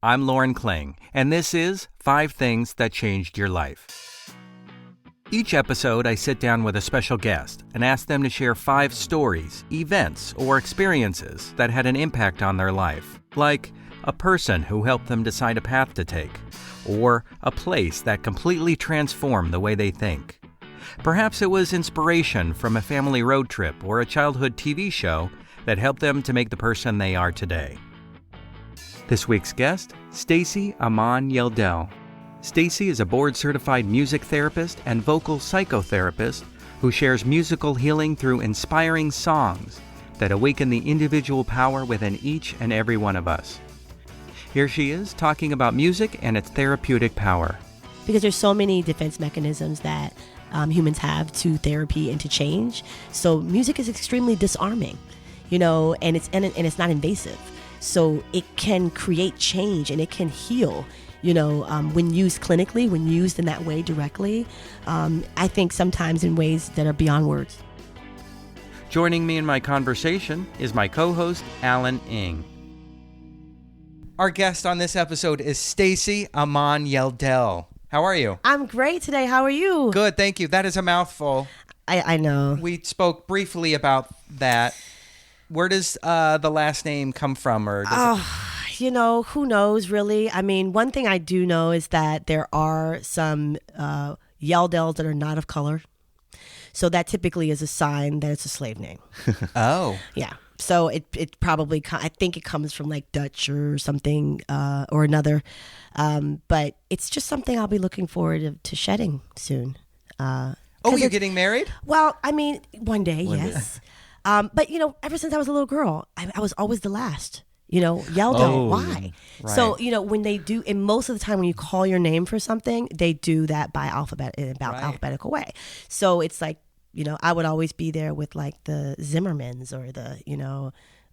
I'm Lauren Kling, and this is 5 Things That Changed Your Life. Each episode, I sit down with a special guest and ask them to share 5 stories, events, or experiences that had an impact on their life, like a person who helped them decide a path to take, or a place that completely transformed the way they think. Perhaps it was inspiration from a family road trip or a childhood TV show that helped them to make the person they are today. This week's guest, Stacie Aamon Yeldell. Stacie is a board-certified music therapist and vocal psychotherapist who shares musical healing through inspiring songs that awaken the individual power within each and every one of us. Here she is talking about music and its therapeutic power. Because there's so many defense mechanisms that humans have to therapy and to change. So music is extremely disarming, and it's not invasive. So it can create change and it can heal, when used clinically, when used in that way directly. I think sometimes in ways that are beyond words. Joining me in my conversation is my co-host, Alan Ng. Our guest on this episode is Stacie Aamon Yeldell. How are you? I'm great today. How are you? Good, thank you. That is a mouthful. I know. We spoke briefly about that. Where does the last name come from? Or who knows, really? I mean, one thing I do know is that there are some Yeldells that are not of color. So that typically is a sign that it's a slave name. Oh. Yeah. So it probably, I think it comes from like Dutch or something or another. But it's just something I'll be looking forward to shedding soon. You're getting married? Well, I mean, one day, yes. But, ever since I was a little girl, I was always the last, Yeldell. Why? Right. So, when they do, and most of the time when you call your name for something, they do that by alphabetical way. So it's like, I would always be there with like the Zimmermans or the,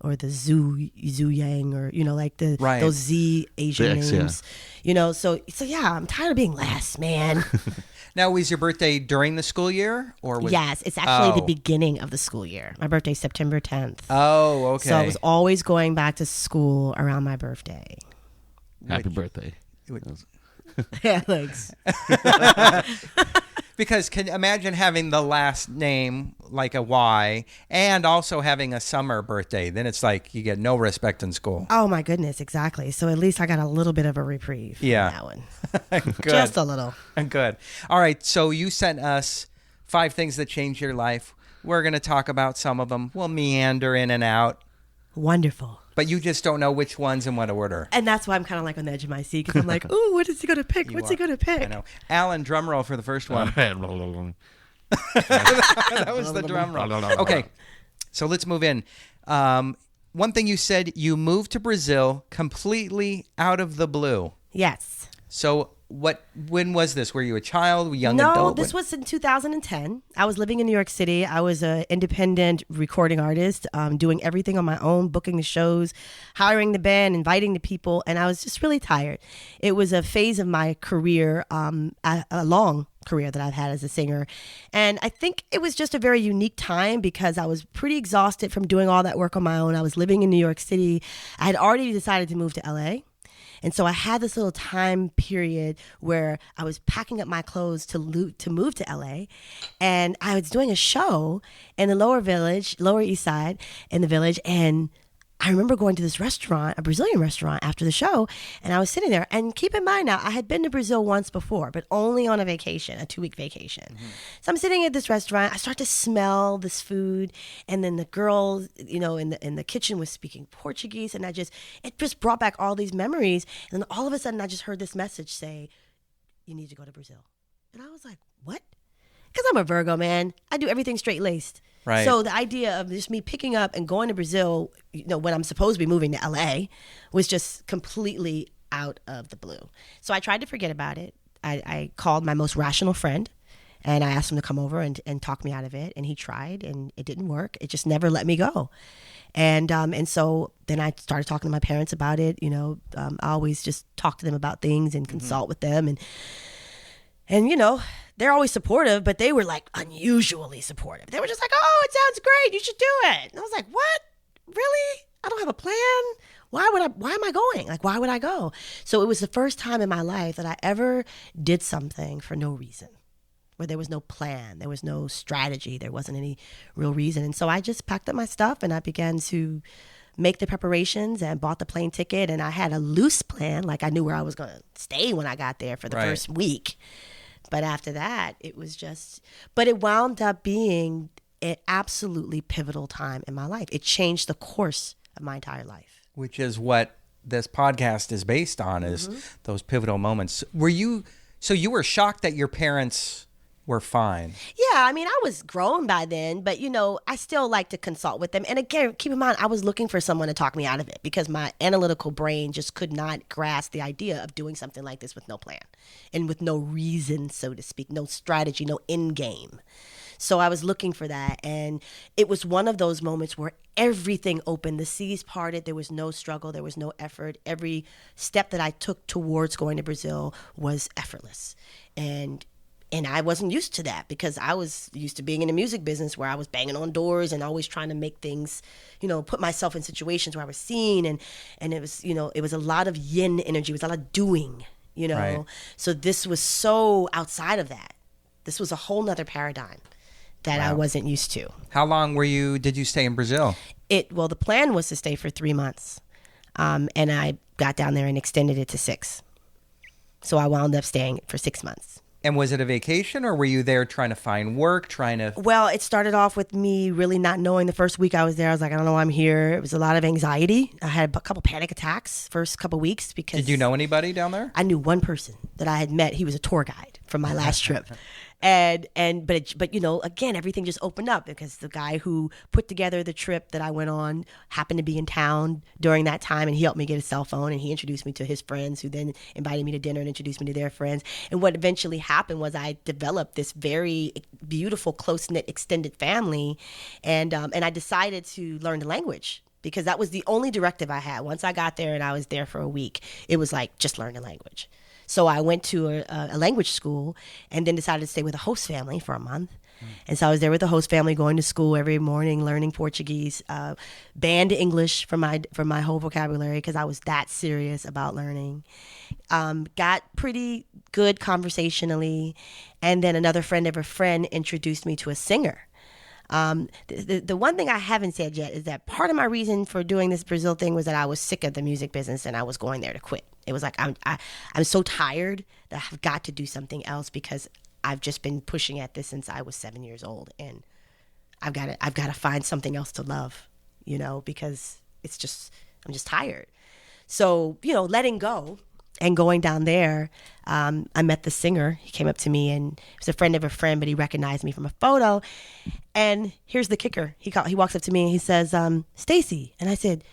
or the Zhu Yang or, like those Z Asian names, So yeah, I'm tired of being last, man. Now, was your birthday during the school year? Yes, it's actually the beginning of the school year. My birthday's September 10th. Oh, okay. So I was always going back to school around my birthday. Happy birthday. Yeah, thanks. Because imagine having the last name like a Y and also having a summer birthday. Then it's like you get no respect in school. Oh, my goodness. Exactly. So at least I got a little bit of a reprieve from that one. Good. Just a little. Good. All right. So you sent us 5 things that changed your life. We're going to talk about some of them. We'll meander in and out. Wonderful. But you just don't know which ones in what order. And that's why I'm kind of like on the edge of my seat because I'm like, ooh, what is he going to pick? What's he going to pick? I know. Alan, drum roll for the first one. That was the drum roll. Okay, so let's move in. One thing you said, you moved to Brazil completely out of the blue. Yes. So when was this? Were you a child, a young adult? No, this was in 2010. I was living in New York City. I was an independent recording artist, doing everything on my own, booking the shows, hiring the band, inviting the people, and I was just really tired. It was a phase of my career, a long career that I've had as a singer, and I think it was just a very unique time because I was pretty exhausted from doing all that work on my own. I was living in New York City. I had already decided to move to LA. And so I had this little time period where I was packing up my clothes to move to LA. And I was doing a show in the Lower East Side in the Village. And I remember going to this restaurant, a Brazilian restaurant, after the show, and I was sitting there. And keep in mind now, I had been to Brazil once before, but only on a vacation, a 2-week vacation. Mm-hmm. So I'm sitting at this restaurant. I start to smell this food, and then the girl, in the kitchen was speaking Portuguese, and it just brought back all these memories. And then all of a sudden, I just heard this message say, "You need to go to Brazil." And I was like, "What?" Because I'm a Virgo, man. I do everything straight-laced. Right. So the idea of just me picking up and going to Brazil, when I'm supposed to be moving to LA, was just completely out of the blue. So I tried to forget about it. I called my most rational friend, and I asked him to come over and talk me out of it. And he tried, and it didn't work. It just never let me go. And so then I started talking to my parents about it. I always just talk to them about things and consult with them. And they're always supportive, but they were like unusually supportive. They were just like, "Oh, it sounds great. You should do it." And I was like, "What? Really? I don't have a plan. why am I going? Like, why would I go? So it was the first time in my life that I ever did something for no reason, where there was no plan, there was no strategy, there wasn't any real reason. And so I just packed up my stuff and I began to make the preparations and bought the plane ticket. And I had a loose plan, like I knew where I was going to stay when I got there for the first week. But after that, it wound up being an absolutely pivotal time in my life. It changed the course of my entire life. Which is what this podcast is based on, is those pivotal moments. So you were shocked that your parents were fine? Yeah, I mean, I was grown by then, but I still like to consult with them. And again, keep in mind, I was looking for someone to talk me out of it because my analytical brain just could not grasp the idea of doing something like this with no plan and with no reason, so to speak, no strategy, no end game. So I was looking for that, and it was one of those moments where everything opened. The seas parted. There was no struggle. There was no effort. Every step that I took towards going to Brazil was effortless. And I wasn't used to that because I was used to being in the music business where I was banging on doors and always trying to make things, put myself in situations where I was seen. And it was, it was a lot of yin energy. It was a lot of doing, Right. So this was so outside of that. This was a whole nother paradigm that I wasn't used to. How long did you stay in Brazil? The plan was to stay for 3 months. And I got down there and extended it to 6. So I wound up staying for 6 months. And was it a vacation, or were you there trying to find work, Well, it started off with me really not knowing. The first week I was there, I was like, I don't know why I'm here. It was a lot of anxiety. I had a couple panic attacks first couple weeks because... Did you know anybody down there? I knew one person that I had met. He was a tour guide from my last trip. But again, everything just opened up because the guy who put together the trip that I went on happened to be in town during that time, and he helped me get a cell phone, and he introduced me to his friends, who then invited me to dinner and introduced me to their friends. And what eventually happened was I developed this very beautiful, close-knit, extended family, and I decided to learn the language, because that was the only directive I had. Once I got there and I was there for a week, it was like, just learn the language. So I went to a language school and then decided to stay with a host family for a month. And so I was there with the host family, going to school every morning, learning Portuguese, banned English from my whole vocabulary because I was that serious about learning. Got pretty good conversationally. And then another friend of a friend introduced me to a singer. The one thing I haven't said yet is that part of my reason for doing this Brazil thing was that I was sick of the music business and I was going there to quit. It was like, I'm so tired that I've got to do something else because I've just been pushing at this since I was 7 years old, and I've got to find something else to love, because I'm just tired. So, letting go and going down there, I met the singer. He came up to me, and he was a friend of a friend, but he recognized me from a photo. And here's the kicker. He walks up to me and he says, Stacie. And I said,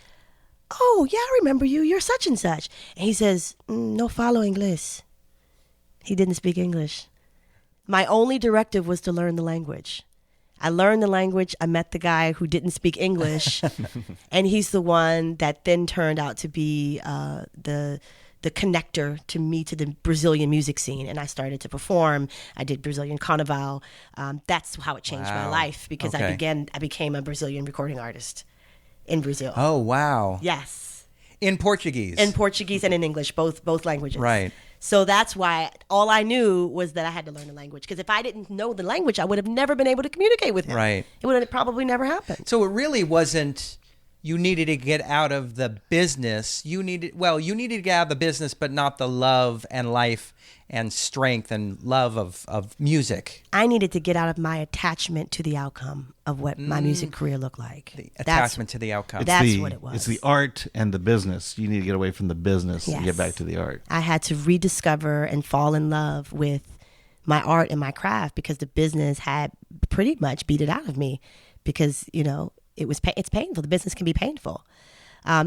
oh, yeah, I remember you. You're such and such. And he says, no falo inglés. He didn't speak English. My only directive was to learn the language. I learned the language. I met the guy who didn't speak English. And he's the one that then turned out to be the connector to me to the Brazilian music scene. And I started to perform. I did Brazilian Carnival. That's how it changed my life, because I became a Brazilian recording artist in Brazil. Oh, wow. Yes. In Portuguese. In Portuguese and in English, both languages. Right. So that's why all I knew was that I had to learn the language. Because if I didn't know the language, I would have never been able to communicate with him. Right. It would have probably never happened. So it really wasn't, you needed to get out of the business. You needed to get out of the business, but not the love and life and strength and love of music. I needed to get out of my attachment to the outcome of what my music career looked like. The attachment to the outcome. That's what it was. It's the art and the business. You need to get away from the business and Yes. get back to the art. I had to rediscover and fall in love with my art and my craft, because the business had pretty much beat it out of me, because, it's painful. The business can be painful.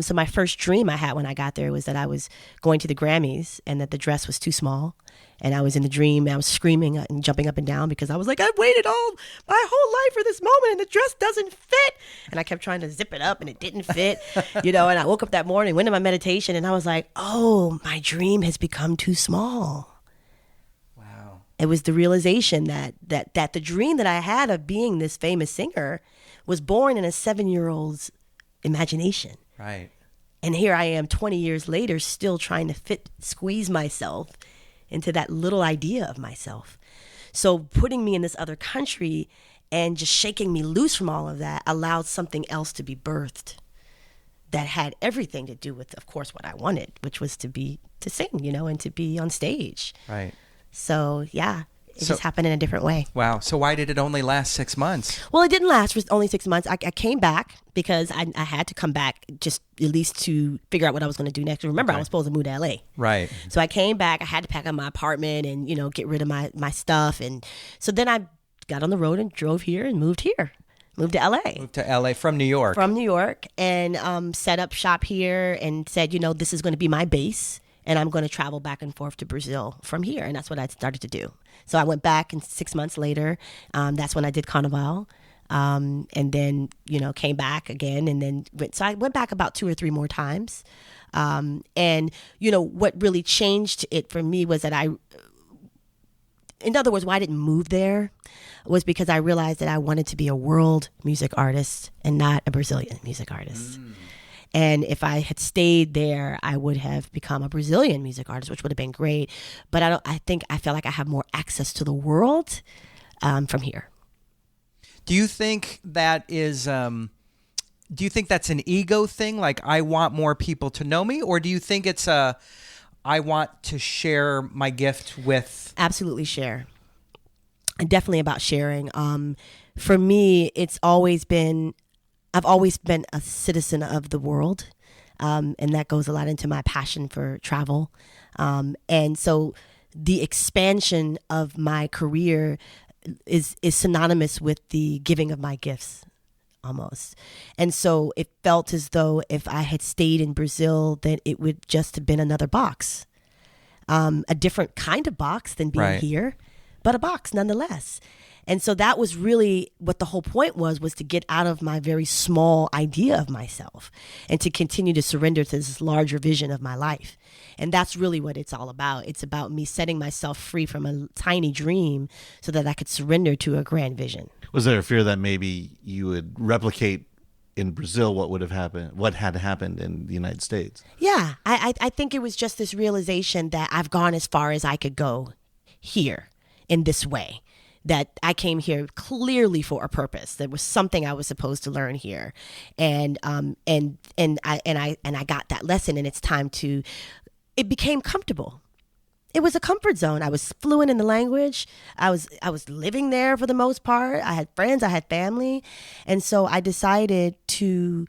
So my first dream I had when I got there was that I was going to the Grammys and that the dress was too small. And I was in the dream, and I was screaming and jumping up and down because I was like, I've waited all my whole life for this moment and the dress doesn't fit. And I kept trying to zip it up and it didn't fit, and I woke up that morning, went to my meditation, and I was like, oh, my dream has become too small. Wow. It was the realization that the dream that I had of being this famous singer was born in a 7-year-old's imagination. Right. And here I am 20 years later, still trying to squeeze myself into that little idea of myself. So putting me in this other country and just shaking me loose from all of that allowed something else to be birthed that had everything to do with, of course, what I wanted, which was to sing, and to be on stage. Right. So, yeah. It just happened in a different way. Wow. So why did it only last 6 months? Well, it didn't last for only 6 months. I came back because I had to come back just at least to figure out what I was going to do next. Remember, I was supposed to move to LA. Right. So I came back. I had to pack up my apartment and, get rid of my stuff. And so then I got on the road and drove here and moved here. Moved to LA. Moved to LA from New York. From New York, and set up shop here and said, this is going to be my base. And I'm going to travel back and forth to Brazil from here. And that's what I started to do. So I went back, and 6 months later, that's when I did Carnival. And then, came back again, and then so I went back about 2 or 3 more times. And, what really changed it for me was that in other words, why I didn't move there was because I realized that I wanted to be a world music artist and not a Brazilian music artist. And if I had stayed there, I would have become a Brazilian music artist, which would have been great. But I feel like I have more access to the world from here. Do you think that is? Do you think that's an ego thing? Like, I want more people to know me, or do you think it's I want to share my gift with? Absolutely share. And definitely about sharing. For me, I've always been a citizen of the world, and that goes a lot into my passion for travel. And so the expansion of my career is synonymous with the giving of my gifts, almost. And so it felt as though if I had stayed in Brazil, then it would just have been another box, a different kind of box than being here, but a box nonetheless. And so that was really what the whole point was to get out of my very small idea of myself and to continue to surrender to this larger vision of my life. And that's really what it's all about. It's about me setting myself free from a tiny dream so that I could surrender to a grand vision. Was there a fear that maybe you would replicate in Brazil what had happened in the United States? Yeah, I think it was just this realization that I've gone as far as I could go here in this way. That I came here clearly for a purpose. There was something I was supposed to learn here, and I got that lesson. And it's time to. It became comfortable. It was a comfort zone. I was fluent in the language. I was living there for the most part. I had friends. I had family, and so I decided to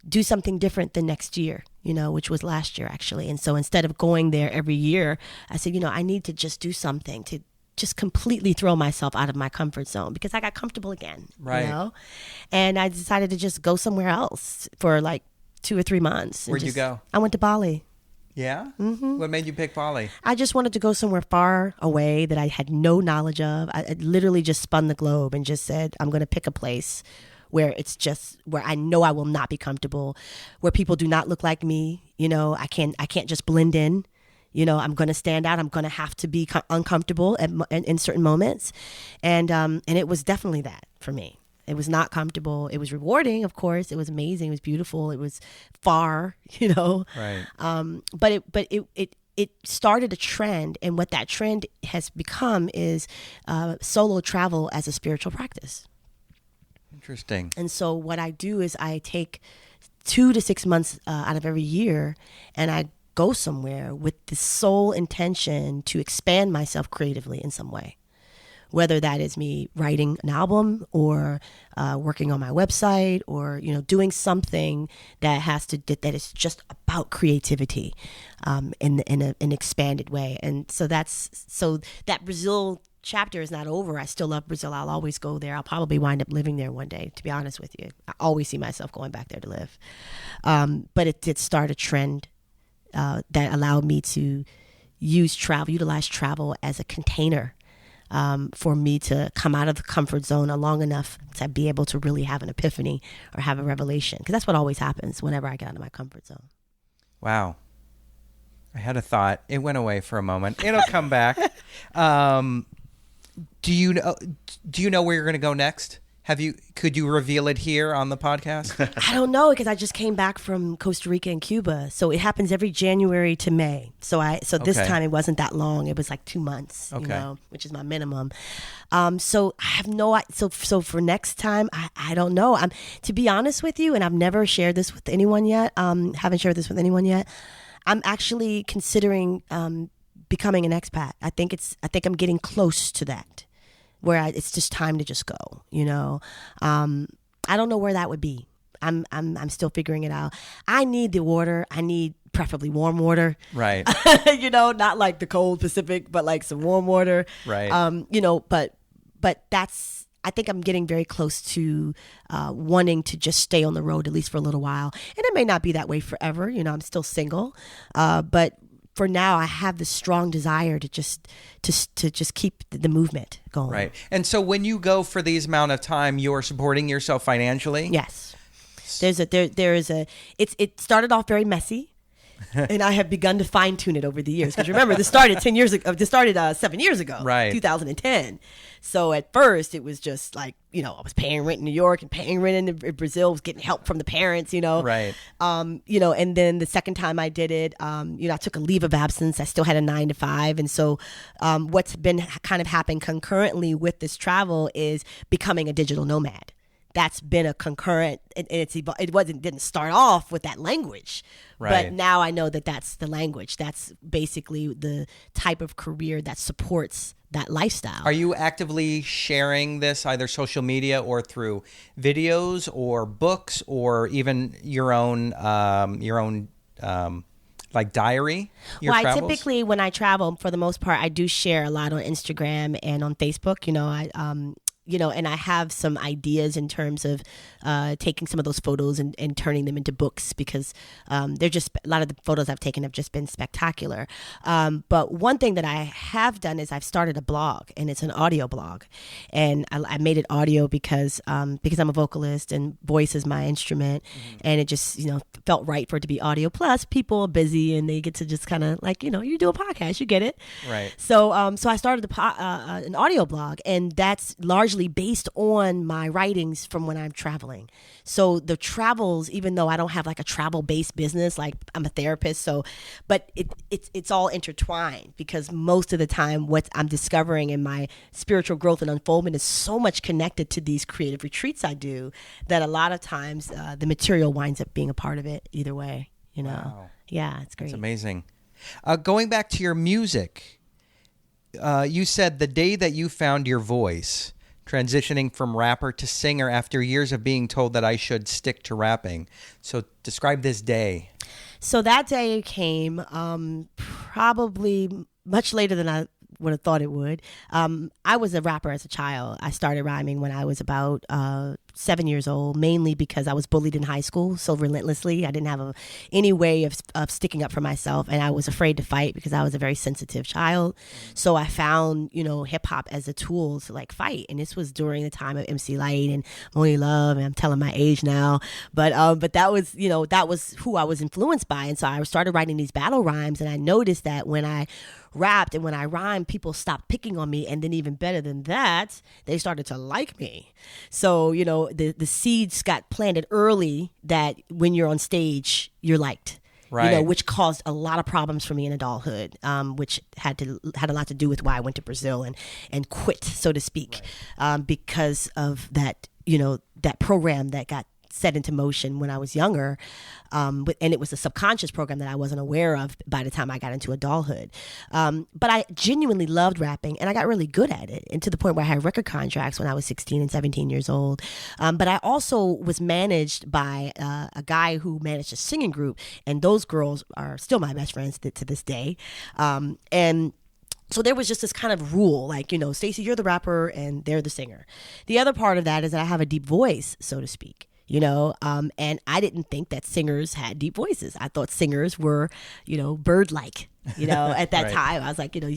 do something different the next year. Which was last year actually. And so instead of going there every year, I said, I need to just do something to just completely throw myself out of my comfort zone because I got comfortable again, right? And I decided to just go somewhere else for like 2 or 3 months. Where'd you go? I went to Bali. Yeah? Mm-hmm. What made you pick Bali? I just wanted to go somewhere far away that I had no knowledge of. I literally just spun the globe and just said, I'm going to pick a place where it's just where I know I will not be comfortable, where people do not look like me. I can't just blend in. I'm going to stand out. I'm going to have to be uncomfortable in certain moments. And it was definitely that for me. It was not comfortable. It was rewarding, of course. It was amazing. It was beautiful. It was far, Right. But it started a trend. And what that trend has become is solo travel as a spiritual practice. Interesting. And so what I do is I take 2 to 6 months out of every year, and I go somewhere with the sole intention to expand myself creatively in some way, whether that is me writing an album or working on my website or doing something that is just about creativity in an expanded way. And so that Brazil chapter is not over. I still love Brazil. I'll always go there. I'll probably wind up living there one day, to be honest with you. I always see myself going back there to live. But it did start a trend that allowed me to utilize travel as a container for me to come out of the comfort zone long enough to be able to really have an epiphany or have a revelation. Because that's what always happens whenever I get out of my comfort zone. Wow. I had a thought. It went away for a moment. It'll come back. Do you know where you're going to go next? Could you reveal it here on the podcast? I don't know, because I just came back from Costa Rica and Cuba. So it happens every January to May. So this time it wasn't that long. It was like 2 months, which is my minimum. So I have so for next time, I don't know. To be honest with you, and I've never shared this with anyone yet. Haven't shared this with anyone yet. I'm actually considering becoming an expat. I think I'm getting close to that, where it's just time to just go. I don't know where that would be. I'm still figuring it out. I need the water. I need preferably warm water. Right. Not like the cold Pacific, but like some warm water. Right. But that's, I think I'm getting very close to wanting to just stay on the road, at least for a little while. And it may not be that way forever. I'm still single. But for now, I have this strong desire to just keep the movement going. Right. And so when you go for these amount of time, you're supporting yourself financially? Yes. It started off very messy. And I have begun to fine tune it over the years. Because remember, this started 10 years ago. This started 7 years ago, right? 2010. So at first, it was just like I was paying rent in New York and paying rent in Brazil. Was getting help from the parents, right? And then the second time I did it, I took a leave of absence. I still had a 9 to 5, and so what's been kind of happening concurrently with this travel is becoming a digital nomad. That's been a concurrent, and didn't start off with that language, right. But now I know that that's the language. That's basically the type of career that supports that lifestyle. Are you actively sharing this either social media or through videos or books or even your own like diary? Well, I typically, when I travel, for the most part, I do share a lot on Instagram and on Facebook. And I have some ideas in terms of taking some of those photos and turning them into books, because they're just, a lot of the photos I've taken have just been spectacular. But one thing that I have done is I've started a blog, and it's an audio blog. And I made it audio because I'm a vocalist and voice is my instrument. Mm-hmm. And it just, felt right for it to be audio. Plus, people are busy and they get to just kind of like, you do a podcast, you get it. Right. So I started an audio blog, and that's largely based on my writings from when I'm traveling. So the travels, even though I don't have like a travel-based business, like I'm a therapist, but it's all intertwined, because most of the time what I'm discovering in my spiritual growth and unfoldment is so much connected to these creative retreats I do, that a lot of times the material winds up being a part of it either way, Wow. Yeah, it's great. It's amazing. Going back to your music, you said the day that you found your voice, transitioning from rapper to singer after years of being told that I should stick to rapping. So describe this day. So that day came probably much later than I would have thought it would. I was a rapper as a child. I started rhyming when I was about 7 years old, mainly because I was bullied in high school so relentlessly. I didn't have any way of sticking up for myself, and I was afraid to fight because I was a very sensitive child. So I found, hip hop as a tool to like fight. And this was during the time of MC Lyte and Monie Love, and I'm telling my age now. But that was, that was who I was influenced by. And so I started writing these battle rhymes, and I noticed that when I rapped and when I rhymed, people stopped picking on me. And then even better than that, they started to like me. So, the seeds got planted early that when you're on stage, you're liked. Right. Which caused a lot of problems for me in adulthood, which had a lot to do with why I went to Brazil and quit, so to speak, right. Because of that, that program that got set into motion when I was younger. And it was a subconscious program that I wasn't aware of by the time I got into adulthood. But I genuinely loved rapping, and I got really good at it, and to the point where I had record contracts when I was 16 and 17 years old. But I also was managed by a guy who managed a singing group, and those girls are still my best friends to this day. And so there was just this kind of rule, like, Stacie, you're the rapper and they're the singer. The other part of that is that I have a deep voice, so to speak. And I didn't think that singers had deep voices. I thought singers were, bird-like, at that right. time. I was like, you're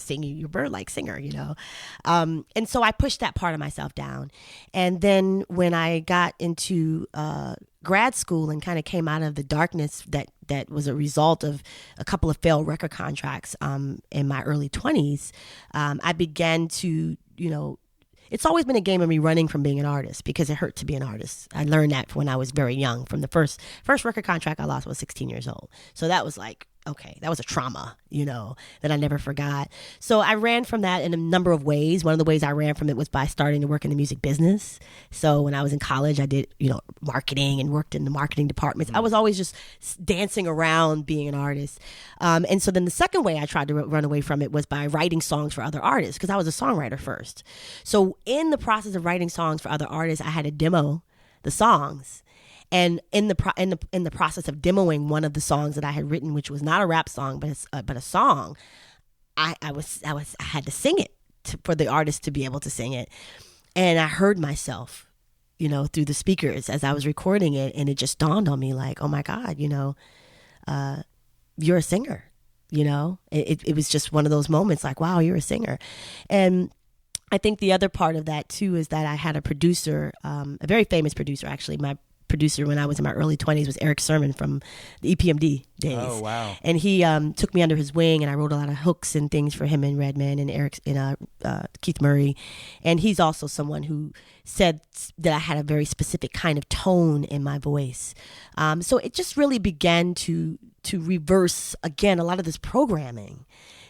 singing, you're bird-like singer, And so I pushed that part of myself down. And then when I got into grad school and kind of came out of the darkness that was a result of a couple of failed record contracts in my early 20s, I began to, it's always been a game of me running from being an artist because it hurt to be an artist. I learned that when I was very young. From the first record contract I lost, I was 16 years old. So that was like, okay, that was a trauma, that I never forgot. So I ran from that in a number of ways. One of the ways I ran from it was by starting to work in the music business. So when I was in college, I did, marketing and worked in the marketing departments. I was always just dancing around being an artist. And so then the second way I tried to run away from it was by writing songs for other artists, because I was a songwriter first. So in the process of writing songs for other artists, I had to demo the songs. And in the process of demoing one of the songs that I had written, which was not a rap song but a song, I had to sing it for the artist to be able to sing it, and I heard myself, through the speakers as I was recording it, and it just dawned on me like, oh my God, you're a singer, It was just one of those moments like, wow, you're a singer, and I think the other part of that too is that I had a producer, a very famous producer actually. My producer when I was in my early 20s was Eric Sermon from the EPMD days. Oh, wow. And he took me under his wing, and I wrote a lot of hooks and things for him and Redman and Eric and Keith Murray. And he's also someone who said that I had a very specific kind of tone in my voice. So it just really began to reverse, again, a lot of this programming.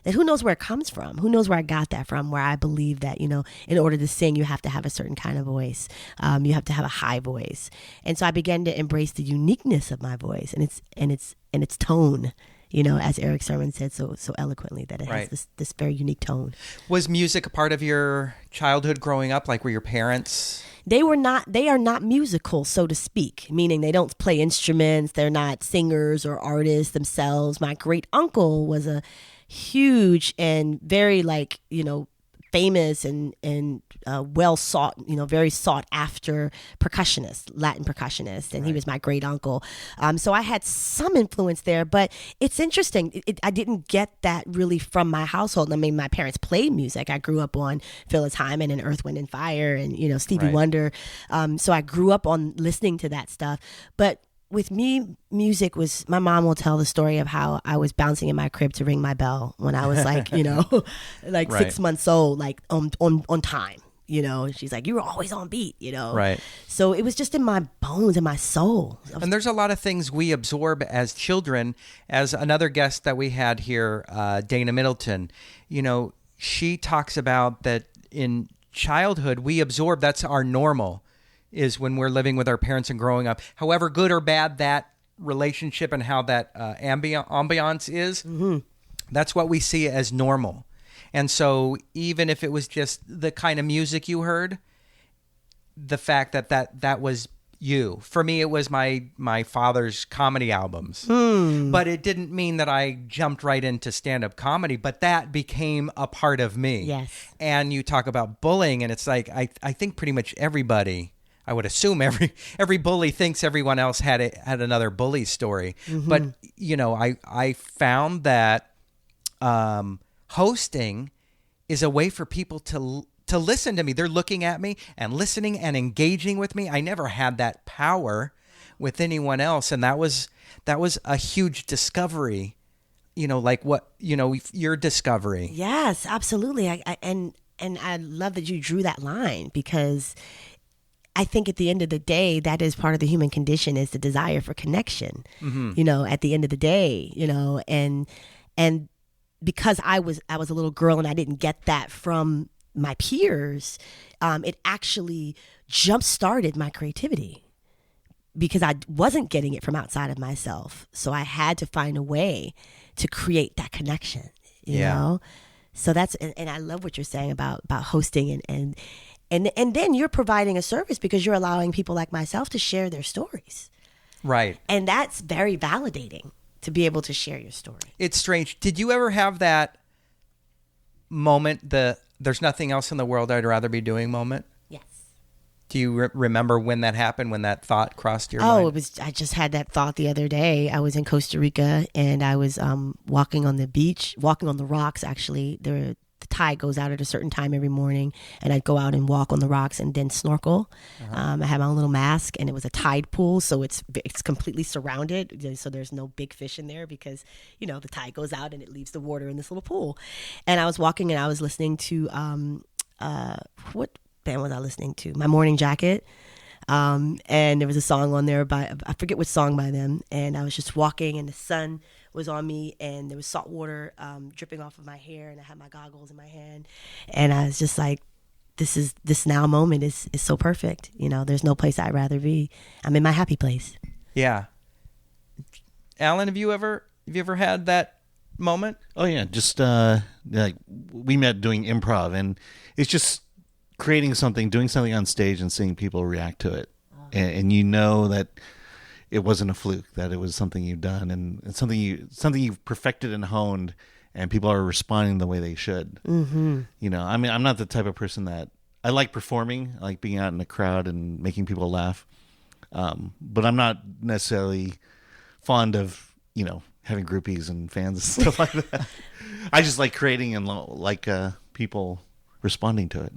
And who knows where it comes from? Who knows where I got that from? Where I believe that, in order to sing, you have to have a certain kind of voice. You have to have a high voice. And so I began to embrace the uniqueness of my voice and its tone, as Eric Sermon said so eloquently, that it has this very unique tone. Was music a part of your childhood growing up? Like, were your parents? They are not musical, so to speak, meaning they don't play instruments. They're not singers or artists themselves. My great uncle was a huge and very famous and well sought, very sought after percussionist, Latin percussionist, and he was my great uncle. So I had some influence there, but it's interesting. I didn't get that really from my household. I mean, my parents played music. I grew up on Phyllis Hyman and Earth, Wind and Fire and, Stevie Wonder. So I grew up on listening to that stuff, but with me, music was, my mom will tell the story of how I was bouncing in my crib to ring my bell when I was like, 6 months old, like on time, she's like, you were always on beat, Right. So it was just in my bones, in my soul. And there's a lot of things we absorb as children. As another guest that we had here, Dana Middleton, she talks about that in childhood, we absorb, that's our normal, is when we're living with our parents and growing up. However good or bad that relationship and how that ambiance is, that's what we see as normal. And so even if it was just the kind of music you heard, the fact that was you. For me, it was my father's comedy albums. But it didn't mean that I jumped right into stand-up comedy, but that became a part of me. Yes. And you talk about bullying, and it's like, I think pretty much everybody, I would assume every bully thinks everyone else had another bully story. But, I found that hosting is a way for people to listen to me. They're looking at me and listening and engaging with me. I never had that power with anyone else. And that was a huge discovery, your discovery. Yes, absolutely. And I love that you drew that line, because I think at the end of the day, that is part of the human condition, is the desire for connection, at the end of the day, and because I was a little girl and I didn't get that from my peers, it actually jump-started my creativity, because I wasn't getting it from outside of myself. So I had to find a way to create that connection, you know? So that's, and I love what you're saying about hosting and then you're providing a service, because you're allowing people like myself to share their stories. Right. And that's very validating, to be able to share your story. It's strange. Did you ever have that moment, there's nothing else in the world I'd rather be doing moment? Yes. Do you remember when that happened, when that thought crossed your mind? I just had that thought the other day. I was in Costa Rica, and I was walking on the beach, walking on the rocks, actually. The tide goes out at a certain time every morning, and I'd go out and walk on the rocks and then snorkel. I had my own little mask, and it was a tide pool, so it's completely surrounded, so there's no big fish in there, because the tide goes out and it leaves the water in this little pool. And I was walking, and I was listening to band was I listening to? My Morning Jacket. And there was a song on there by, I forget which song by them. And I was just walking and the sun was on me and there was salt water dripping off of my hair and I had my goggles in my hand. And I was just like, this now moment is so perfect. You know, there's no place I'd rather be. I'm in my happy place. Yeah. Alan, have you ever had that moment? Oh yeah, just like we met doing improv, and it's just creating something, doing something on stage, and seeing people react to it, and you know that it wasn't a fluke, that it was something you've done, and it's something you've perfected and honed, and people are responding the way they should. Mm-hmm. You know, I mean, I'm not the type of person that I like performing, I like being out in a crowd and making people laugh, but I'm not necessarily fond of, you know, having groupies and fans and stuff like that. I just like creating and like people responding to it.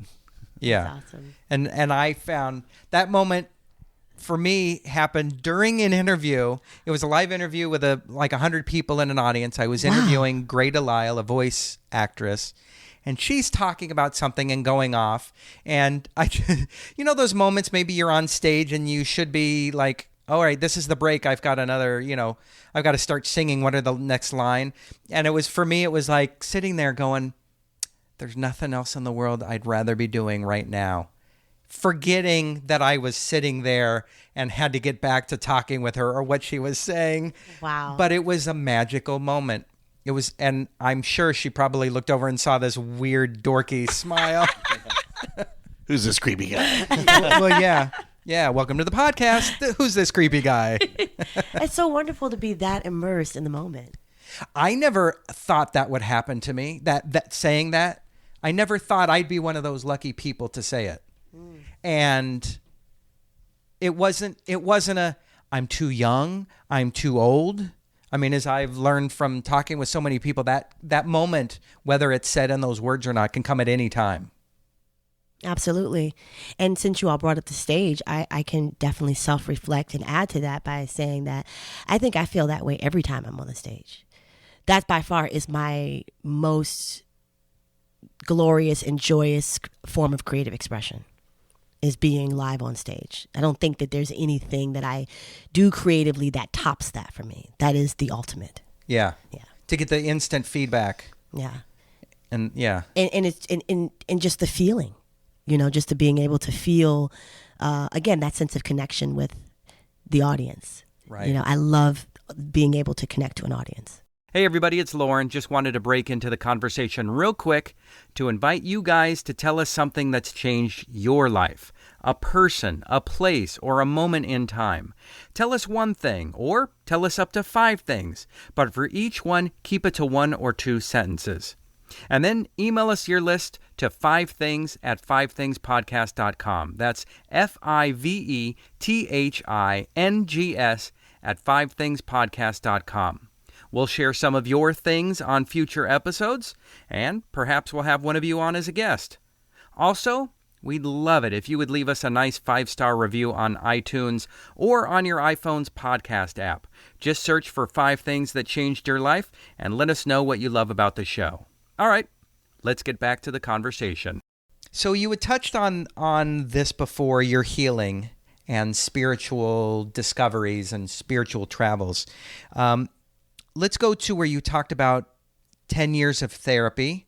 Yeah. That's awesome. And I found that moment for me happened during an interview. It was a live interview with 100 people in an audience. I was interviewing Greta Lyle, a voice actress, and she's talking about something and going off. And you know those moments maybe you're on stage and you should be like, all right, this is the break. I've got another, you know, I've got to start singing. What are the next line? And it was, for me, it was like sitting there going, there's nothing else in the world I'd rather be doing right now. Forgetting that I was sitting there and had to get back to talking with her or what she was saying. Wow. But it was a magical moment. It was, and I'm sure she probably looked over and saw this weird, dorky smile. Who's this creepy guy? Well, yeah. Yeah, welcome to the podcast. Who's this creepy guy? It's so wonderful to be that immersed in the moment. I never thought that would happen to me, that saying that. I never thought I'd be one of those lucky people to say it. And it wasn't I'm too young, I'm too old. I mean, as I've learned from talking with so many people, that moment, whether it's said in those words or not, can come at any time. Absolutely. And since you all brought up the stage, I can definitely self-reflect and add to that by saying that I think I feel that way every time I'm on the stage. That by far is my most glorious and joyous form of creative expression, is being live on stage. I don't think that there's anything that I do creatively that tops that for me. That is the ultimate. Yeah. Yeah. To get the instant feedback. Yeah. And yeah. And it's in just the feeling. You know, just to being able to feel, again, that sense of connection with the audience. Right. You know, I love being able to connect to an audience. Hey, everybody, it's Lauren. Just wanted to break into the conversation real quick to invite you guys to tell us something that's changed your life. A person, a place, or a moment in time. Tell us one thing, or tell us up to 5 things. But for each one, keep it to 1 or 2 sentences. And then email us your list to 5things@5thingspodcast.com. That's FIVETHINGS@5thingspodcast.com. We'll share some of your things on future episodes, and perhaps we'll have one of you on as a guest. Also, we'd love it if you would leave us a nice 5-star review on iTunes or on your iPhone's podcast app. Just search for 5 Things That Changed Your Life and let us know what you love about the show. All right, let's get back to the conversation. So you had touched on this before, your healing and spiritual discoveries and spiritual travels. Let's go to where you talked about 10 years of therapy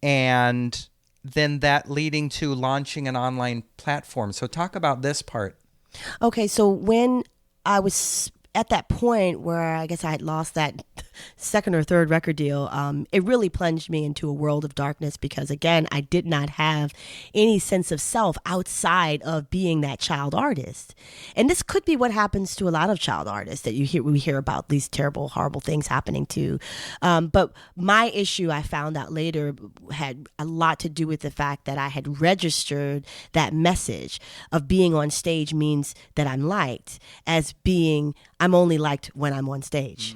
and then that leading to launching an online platform. So talk about this part. Okay, so when I was at that point where I guess I had lost that second or third record deal, it really plunged me into a world of darkness because, again, I did not have any sense of self outside of being that child artist. And this could be what happens to a lot of child artists that we hear about these terrible, horrible things happening to. But my issue, I found out later, had a lot to do with the fact that I had registered that message of being on stage means that I'm liked as being I'm only liked when I'm on stage.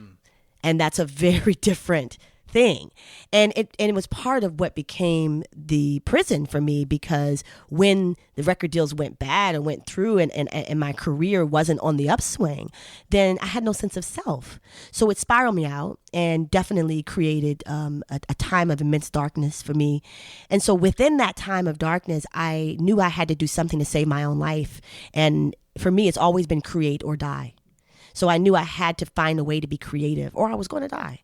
And that's a very different thing. And it was part of what became the prison for me, because when the record deals went bad and went through and my career wasn't on the upswing, then I had no sense of self. So it spiraled me out and definitely created a time of immense darkness for me. And so within that time of darkness, I knew I had to do something to save my own life. And for me, it's always been create or die. So I knew I had to find a way to be creative or I was going to die.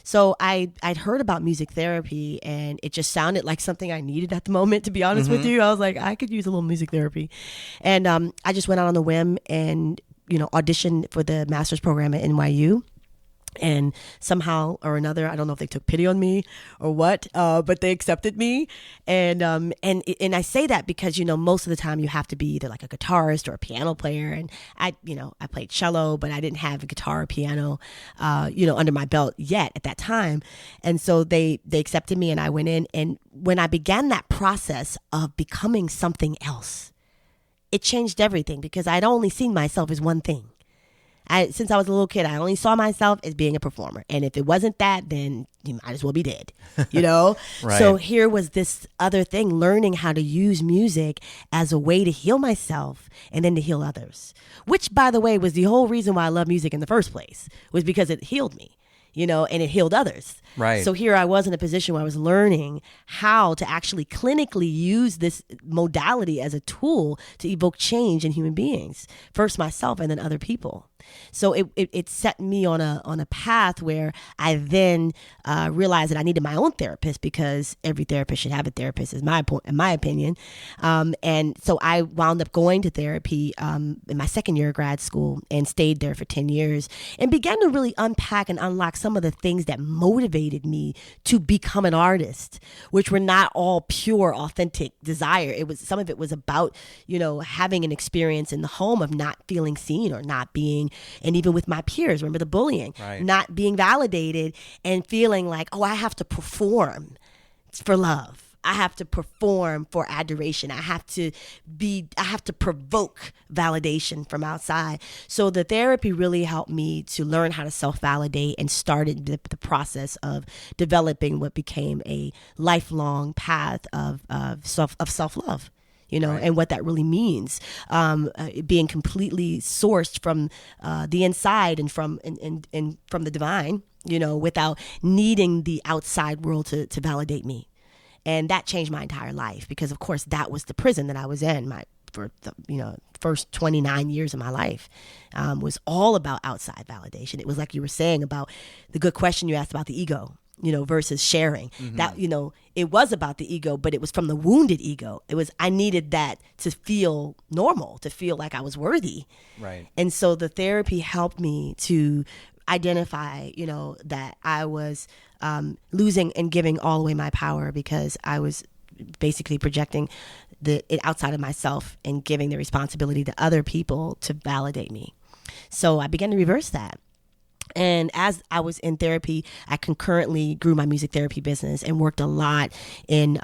So I'd heard about music therapy, and it just sounded like something I needed at the moment, to be honest with you. I was like, I could use a little music therapy. And I just went out on the whim and, auditioned for the master's program at NYU. And somehow or another, I don't know if they took pity on me or what, but they accepted me. And I say that because, most of the time you have to be either like a guitarist or a piano player. And I played cello, but I didn't have a guitar or piano, under my belt yet at that time. And so they accepted me, and I went in. And when I began that process of becoming something else, it changed everything, because I'd only seen myself as one thing. Since I was a little kid, I only saw myself as being a performer. And if it wasn't that, then you might as well be dead, Right. So here was this other thing, learning how to use music as a way to heal myself and then to heal others, which, by the way, was the whole reason why I love music in the first place, was because it healed me. And it healed others. Right. So here I was in a position where I was learning how to actually clinically use this modality as a tool to evoke change in human beings, first myself and then other people. So it set me on a path where I then realized that I needed my own therapist, because every therapist should have a therapist, in my opinion. And so I wound up going to therapy in my second year of grad school and stayed there for 10 years and began to really unpack and unlock some of the things that motivated me to become an artist, which were not all pure, authentic desire. Some of it was about, having an experience in the home of not feeling seen or not being, and even with my peers, remember the bullying, right. Not being validated and feeling like, I have to perform for love. I have to perform for adoration. I have to provoke validation from outside. So the therapy really helped me to learn how to self-validate, and started the process of developing what became a lifelong path of self-love. Right. And what that really means, being completely sourced from the inside and from the divine, without needing the outside world to validate me. And that changed my entire life, because, of course, that was the prison that I was in for the first 29 years of my life, was all about outside validation. It was like you were saying about the good question you asked about the ego, versus sharing. Mm-hmm. That, it was about the ego, but it was from the wounded ego. I needed that to feel normal, to feel like I was worthy. Right. And so the therapy helped me to identify, that I was losing and giving all away my power, because I was basically projecting it outside of myself and giving the responsibility to other people to validate me. So I began to reverse that. And as I was in therapy, I concurrently grew my music therapy business and worked a lot in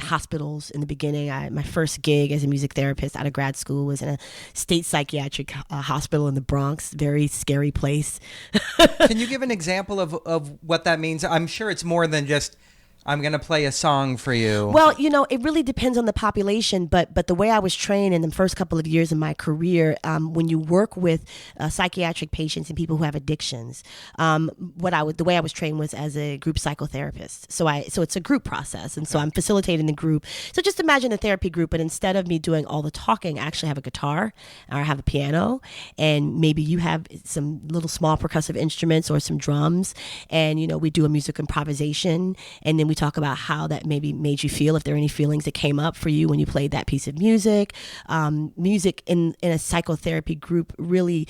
hospitals in the beginning. My first gig as a music therapist out of grad school was in a state psychiatric hospital in the Bronx, very scary place. Can you give an example of what that means? I'm sure it's more than just, I'm going to play a song for you. Well, it really depends on the population, but the way I was trained in the first couple of years of my career, when you work with psychiatric patients and people who have addictions, the way I was trained was as a group psychotherapist. So it's a group process, and so I'm facilitating the group. So just imagine a therapy group, but instead of me doing all the talking, I actually have a guitar, or I have a piano, and maybe you have some little small percussive instruments or some drums, and we do a music improvisation, and then we talk about how that maybe made you feel, if there are any feelings that came up for you when you played that piece of music. Music in a psychotherapy group really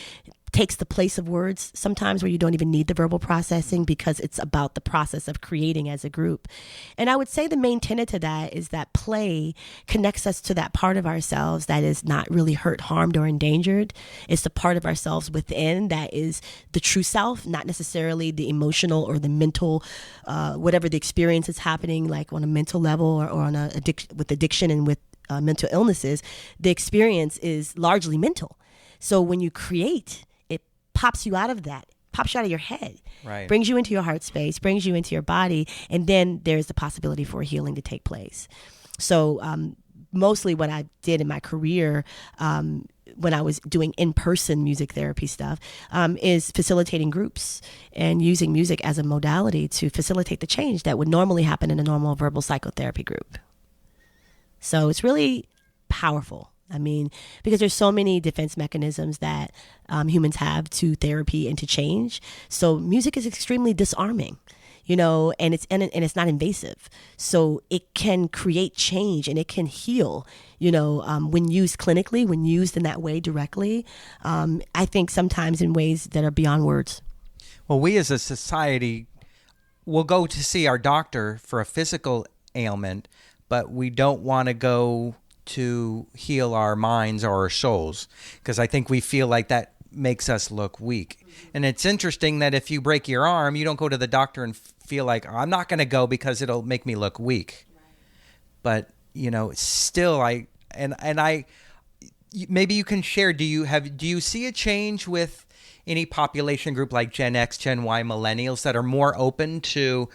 takes the place of words sometimes, where you don't even need the verbal processing, because it's about the process of creating as a group. And I would say the main tenet to that is that play connects us to that part of ourselves that is not really hurt, harmed, or endangered. It's the part of ourselves within that is the true self, not necessarily the emotional or the mental, whatever the experience is happening, like on a mental level or on with addiction and with mental illnesses. The experience is largely mental. So when you create, pops you out of that pops you out of your head, Right. brings you into your heart space, brings you into your body, and then there's the possibility for healing to take place. So mostly what I did in my career when I was doing in-person music therapy stuff is facilitating groups and using music as a modality to facilitate the change that would normally happen in a normal verbal psychotherapy group. So it's really powerful. I mean, because there's so many defense mechanisms that humans have to therapy and to change. So music is extremely disarming, and it's not invasive. So it can create change and it can heal, when used clinically, when used in that way directly. I think sometimes in ways that are beyond words. Well, we as a society will go to see our doctor for a physical ailment, but we don't want to go to heal our minds or our souls, because I think we feel like that makes us look weak. And it's interesting that if you break your arm, you don't go to the doctor and feel like, oh, I'm not going to go because it'll make me look weak. But, still maybe you can share, do you see a change with any population group like Gen X, Gen Y, millennials that are more open to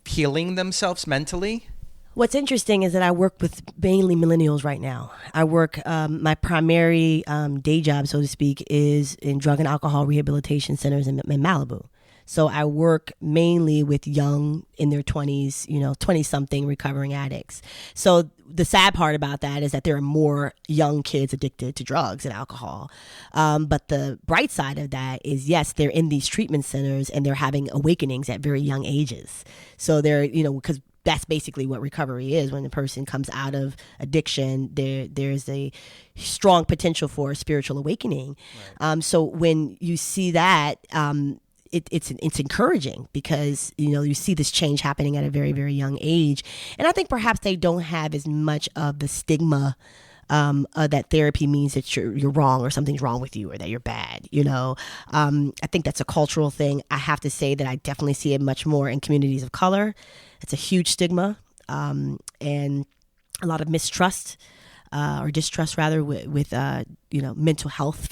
healing themselves mentally? What's interesting is that I work with mainly millennials right now. I work, my primary day job, so to speak, is in drug and alcohol rehabilitation centers in Malibu. So I work mainly with young in their 20s, 20-something recovering addicts. So the sad part about that is that there are more young kids addicted to drugs and alcohol. But the bright side of that is, yes, they're in these treatment centers and they're having awakenings at very young ages. So they're, because that's basically what recovery is. When a person comes out of addiction, there's a strong potential for a spiritual awakening. Right. So when you see that, it's encouraging, because you see this change happening at a very, very young age. And I think perhaps they don't have as much of the stigma that therapy means that you're wrong, or something's wrong with you, or that you're bad. I think that's a cultural thing. I have to say that I definitely see it much more in communities of color. It's a huge stigma, and a lot of mistrust or distrust, rather, with mental health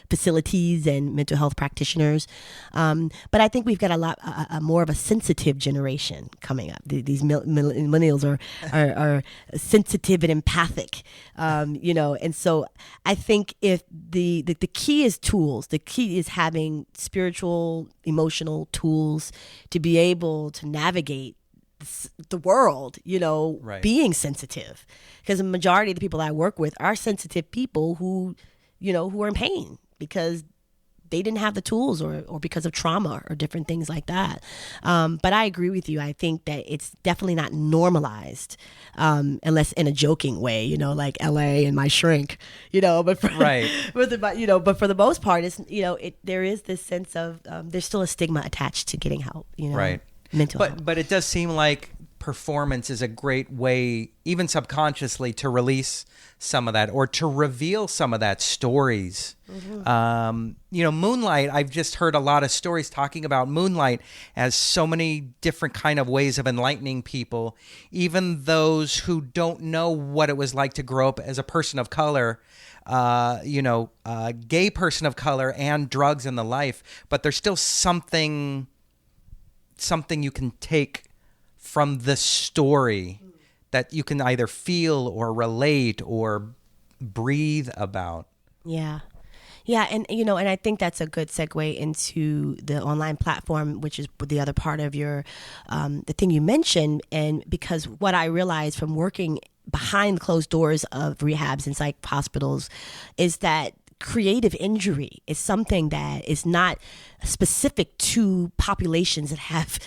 facilities and mental health practitioners. But I think we've got a more of a sensitive generation coming up. These millennials are sensitive and empathic, and so I think if the key is tools, the key is having spiritual, emotional tools to be able to navigate the world, Right. being sensitive, because the majority of the people I work with are sensitive people who are in pain because they didn't have the tools, or because of trauma or different things like that. But I agree with you. I think that it's definitely not normalized, unless in a joking way, like LA and my shrink, but for, right. But for the most part, it's, there is this sense of, there's still a stigma attached to getting help, Right. mental health. But it does seem like performance is a great way, even subconsciously, to release some of that, or to reveal some of that stories. Mm-hmm. Moonlight, I've just heard a lot of stories talking about Moonlight as so many different kind of ways of enlightening people, even those who don't know what it was like to grow up as a person of color, gay person of color, and drugs in the life. But there's still something you can take from the story that you can either feel or relate or breathe about. Yeah. And and I think that's a good segue into the online platform, which is the other part of your the thing you mentioned. And because what I realized from working behind the closed doors of rehabs and psych hospitals is that creative injury is something that is not specific to populations that have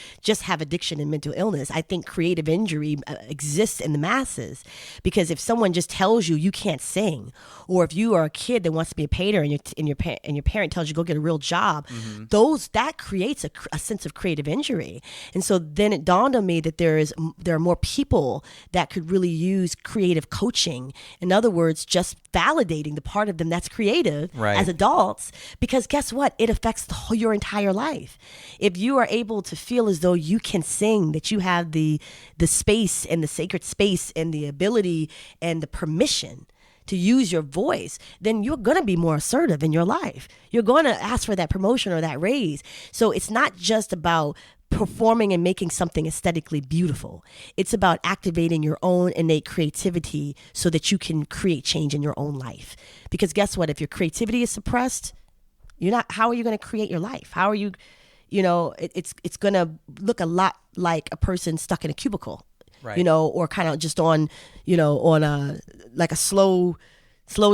addiction and mental illness. I think creative injury exists in the masses, because if someone just tells you you can't sing, or if you are a kid that wants to be a painter and your parent tells you go get a real job, mm-hmm. that creates a sense of creative injury. And so then it dawned on me that there are more people that could really use creative coaching. In other words, just validating the part of them that's creative, right. as adults, because guess what? It affects your entire life. If you are able to feel as though you can sing, that you have the space and the sacred space and the ability and the permission to use your voice, then you're going to be more assertive in your life. You're going to ask for that promotion or that raise. So it's not just about performing and making something aesthetically beautiful. It's about activating your own innate creativity so that you can create change in your own life. Because guess what? If your creativity is suppressed, how are you going to create your life? How are you, it's going to look a lot like a person stuck in a cubicle, right. Or kind of just on a slow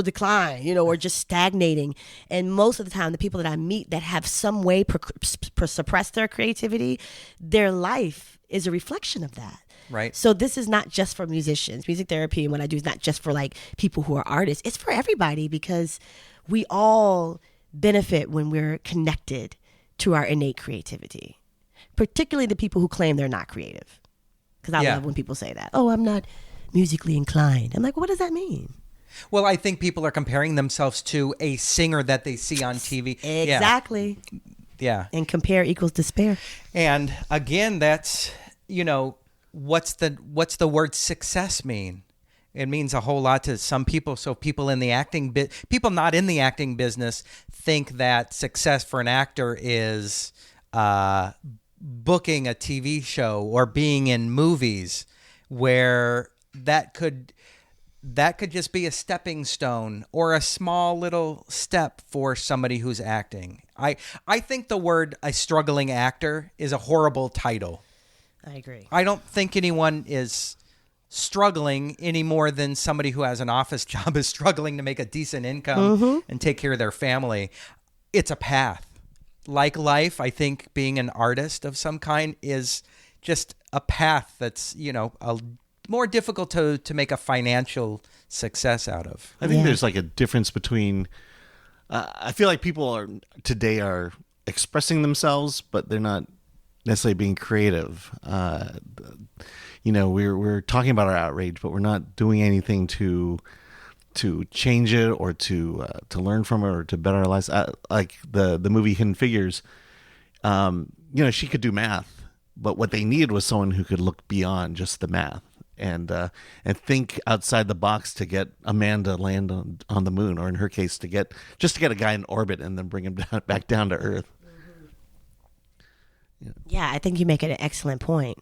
decline, or just stagnating. And most of the time, the people that I meet that have some way suppressed their creativity, their life is a reflection of that. Right. So this is not just for musicians. Music therapy and what I do is not just for like people who are artists. It's for everybody, because we all benefit when we're connected to our innate creativity, particularly the people who claim they're not creative. Because I love when people say that. Oh, I'm not musically inclined. I'm like, what does that mean? Well, I think people are comparing themselves to a singer that they see on TV. Exactly. Yeah. And compare equals despair. And again, that's, what's the word success mean? It means a whole lot to some people. So people in the people not in the acting business think that success for an actor is booking a TV show or being in movies, where that could just be a stepping stone or a small little step for somebody who's acting. I think the word a struggling actor is a horrible title. I agree. I don't think anyone is struggling any more than somebody who has an office job is struggling to make a decent income and take care of their family. It's a path. Like life, I think being an artist of some kind is just a path that's, more difficult to make a financial success out of. I think there's like a difference between, I feel like people today are expressing themselves, but they're not necessarily being creative. We're talking about our outrage, but we're not doing anything to change it or to learn from it or to better our lives. Like the movie Hidden Figures, she could do math, but what they needed was someone who could look beyond just the math and think outside the box to get a man to land on the moon, or in her case, to get a guy in orbit and then bring him back down to Earth. Yeah, I think you make an excellent point.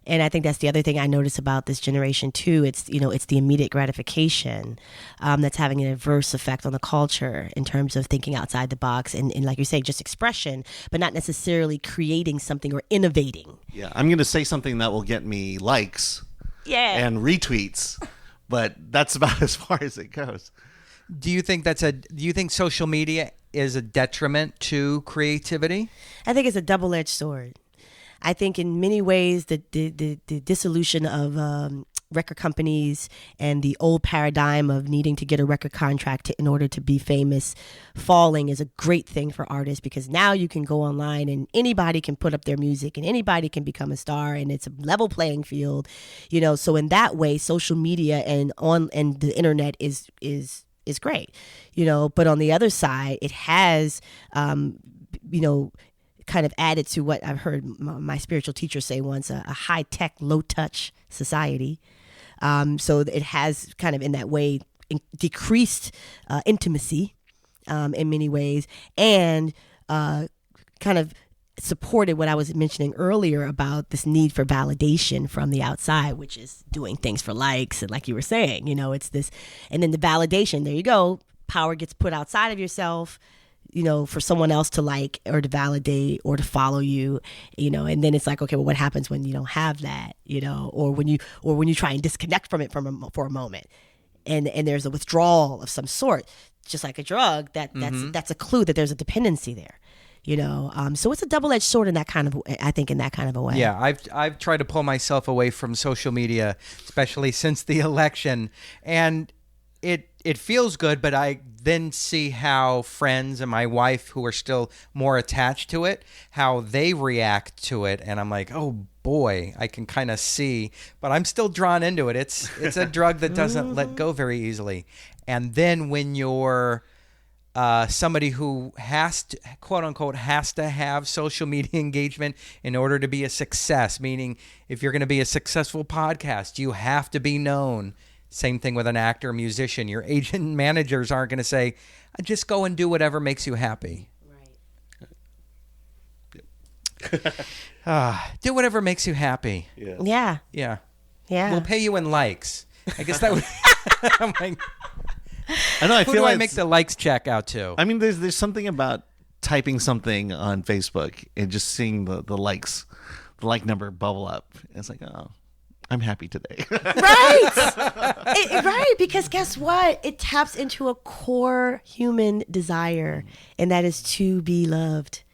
And I think that's the other thing I notice about this generation too. It's the immediate gratification that's having an adverse effect on the culture in terms of thinking outside the box and like you say, just expression, but not necessarily creating something or innovating. Yeah, I'm going to say something that will get me likes and retweets, but that's about as far as it goes. Do you think social media is a detriment to creativity? I think it's a double-edged sword. I think in many ways the dissolution of record companies and the old paradigm of needing to get a record contract in order to be famous falling is a great thing for artists, because now you can go online and anybody can put up their music and anybody can become a star, and it's a level playing field, so in that way social media and the internet is great, but on the other side it has kind of added to what I've heard my spiritual teacher say once, a high-tech, low-touch society. So it has kind of in that way decreased intimacy in many ways, and kind of supported what I was mentioning earlier about this need for validation from the outside, which is doing things for likes. And like you were saying, it's this, and then the validation, there you go, power gets put outside of yourself, for someone else to like or to validate or to follow you, and then it's like, okay, well, what happens when you don't have that, or when you try and disconnect from it for a moment, and there's a withdrawal of some sort, just like a drug, that's a clue that there's a dependency there, so it's a double-edged sword in that kind of a way. Yeah, I've tried to pull myself away from social media, especially since the election, and it feels good, but I then see how friends and my wife, who are still more attached to it, how they react to it, and I'm like, oh boy, I can kind of see, but I'm still drawn into it. It's a drug that doesn't let go very easily. And then when you're somebody who has to, quote unquote, has to have social media engagement in order to be a success, meaning if you're going to be a successful podcast, you have to be known. Same thing with an actor, musician. Your agent and managers aren't going to say, just go and do whatever makes you happy. Do whatever makes you happy. Yeah. Yeah. Yeah. We'll pay you in likes. I guess that would. I'm like, I know. I who feel do I like make the likes check out to? I mean, there's something about typing something on Facebook and just seeing the likes, the like number bubble up. It's like, oh, I'm happy today. Right, because guess what? It taps into a core human desire, and that is to be loved.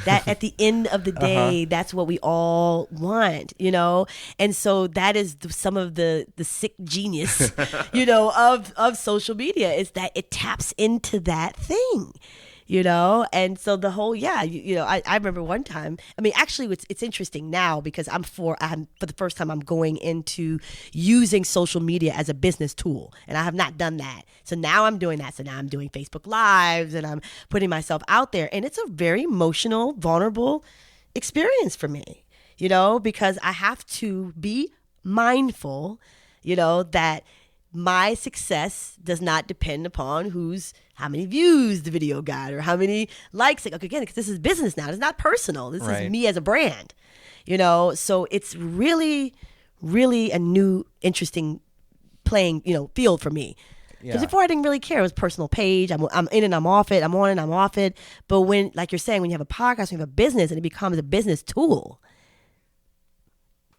That at the end of the day, that's what we all want, you know? And so that is some of the sick genius, you know, of social media, is that it taps into that thing. You know, and so the whole, you know, I remember one time, I mean, actually it's interesting now because for the first time, I'm going into using social media as a business tool, and I have not done that. So now I'm doing that. So now I'm doing Facebook Lives and I'm putting myself out there, and it's a very emotional, vulnerable experience for me, you know, because I have to be mindful, you know, that my success does not depend upon how many views the video got or how many likes. Okay, again, because this is business now. It's not personal. This is me as a brand, you know. So it's really, really a new, interesting playing, you know, field for me. Because before I didn't really care. It was a personal page. I'm in and I'm off it. I'm on and I'm off it. But when, like you're saying, when you have a podcast, when you have a business, and it becomes a business tool,